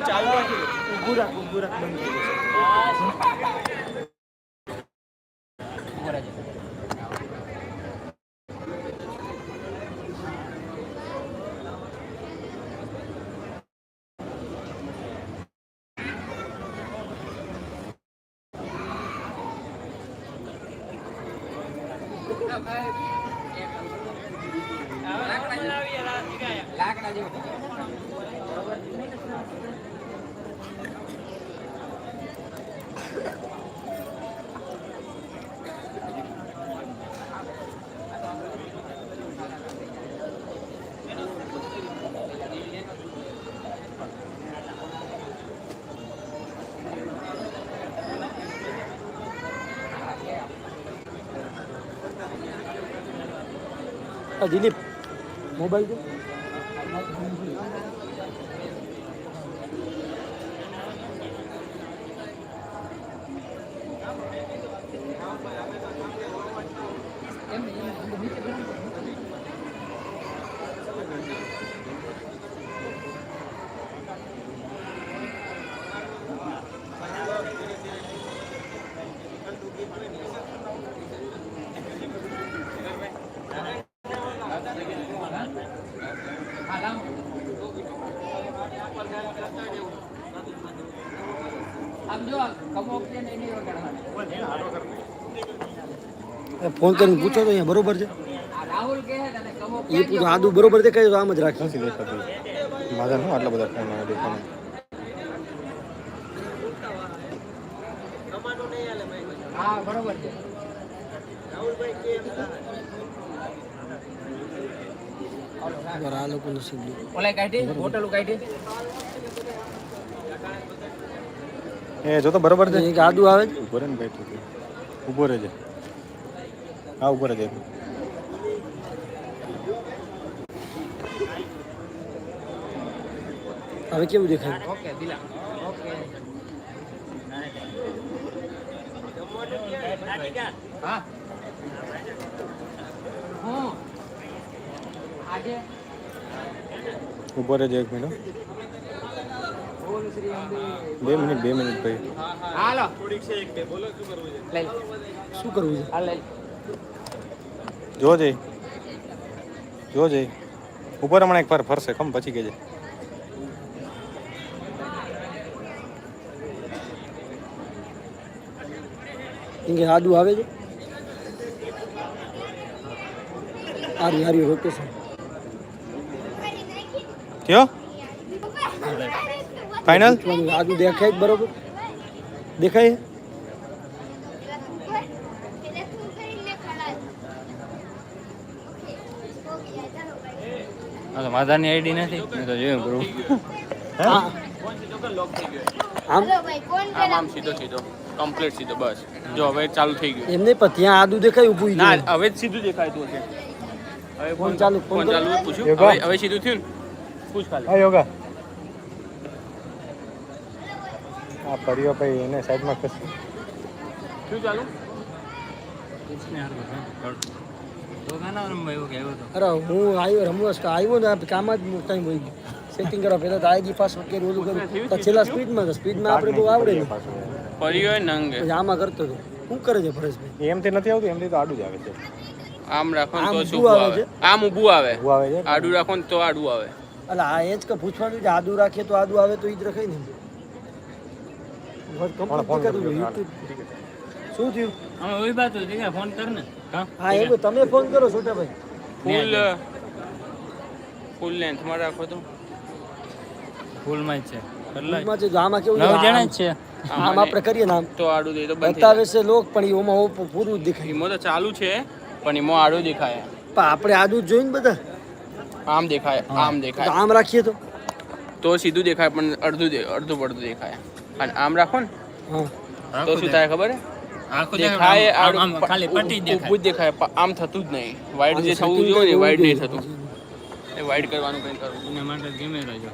ચાલો ઊભું રાખ બંધ થઈ લાકડા જેવું દિલીપ મોબાઈલ દે ફોન કરીને પૂછો તો અહીંયા બરોબર છે એ પૂછો આદુ બરોબર દેખાય તો આમ જ રાખી નથી દેખાતું મારા શું આટલા બધા ફોન આવે દેખાને હા બરોબર છે આ લોકો નસીબ ઓલા કાઢી હોટલ કાઢી એ જો તો બરોબર છે એક આદુ આવે છે ઉભો રે ને ભાઈ તું ઉભો રહેજે હા ઉભો રહેજે હવે કેવું દેખાય ઓકે દિલા ઓકે હા હું આજે ઉભો રહેજે એક મિનિટ 2 મિનિટ ભાઈ હાલો થોડીક છે એક બે બોલો શું કરવું છે લઈ શું કરવું છે હાલ લઈ જોજે ઉપર હમણાં એક વાર ફરશે કમ પછી કેજે ઇંગે આદુ આવે છે આરી રોટેશન કયો ફાઇનલ આદુ દેખાય બરોબર દેખાય માધાની આઈડી નથી તો જોયું બરોબર આમ સીધો કમ્પ્લીટ સીધો બસ જો હવે ચાલુ થઈ ગયું એમને પણ ત્યાં આદુ દેખાય ઊભું ના હવે જ સીધું દેખાયતું હશે હવે ફોન ચાલુ પૂછ્યું હવે સીધું થયું ને પૂછ ખાલી હા યોગા આ પરિયો ભાઈ એને સાઈડમાં ખસી શું ચાલુ પૂછને હાર તો ગાના રમવા એવું કેવો તો અરે હું આવ્યો ને કામ જ ટાઈમ હોય ગયો સેટિંગ કરવા પહેલા તો આઈ ગઈ ફાસ્ટ કે ઓલું કરું તો છેલ્લા સ્પીડમાં આપણે બહુ આવડે ને પરિયો નંગે આમાં કરતો તો શું કરે છે પરેશભાઈ એમથી નથી આવતું એમથી તો આડું જ આવે છે આમ રાખો તો શું આવે આમ ઊભું આવે આડું રાખો તો આડું આવે એટલે આ એ જ કે પૂછવાનું કે આદુ રાખીએ તો આદુ આવે તો ઈ જ રખાય ને શું થયું અમે ઓઈ બાત હતી ફોન કર ને હા એવું તમે ફોન કરો છોટા ભાઈ ફૂલ લેન્થ માં રાખો તો ફૂલ માં છે ફૂલમાં છે આમાં કેવું 9 જણા જ છે આમ આપણે કરીએ નામ તો આડું દે તો બતાવે છે લોક પણ ઈમાં પૂરું દેખાય ઈમો તો ચાલુ છે પણ ઈમો આડું દેખાય પણ આપણે આડું જોઈને બધા આમ દેખાય આમ રાખીએ તો સીધું દેખાય પણ અડધું પડધું દેખાય અને આમ રાખો ને તો શું થાય ખબર દેખાય ખાલી પટ્ટી દેખાય દેખાય આમ થતું જ નહીં વાઈડ જે થવું જોઈએ ને વાઈડ નહીં થતું એ વાઈડ કરવાનું કંઈ કરવું એના માટે કેમેરા જો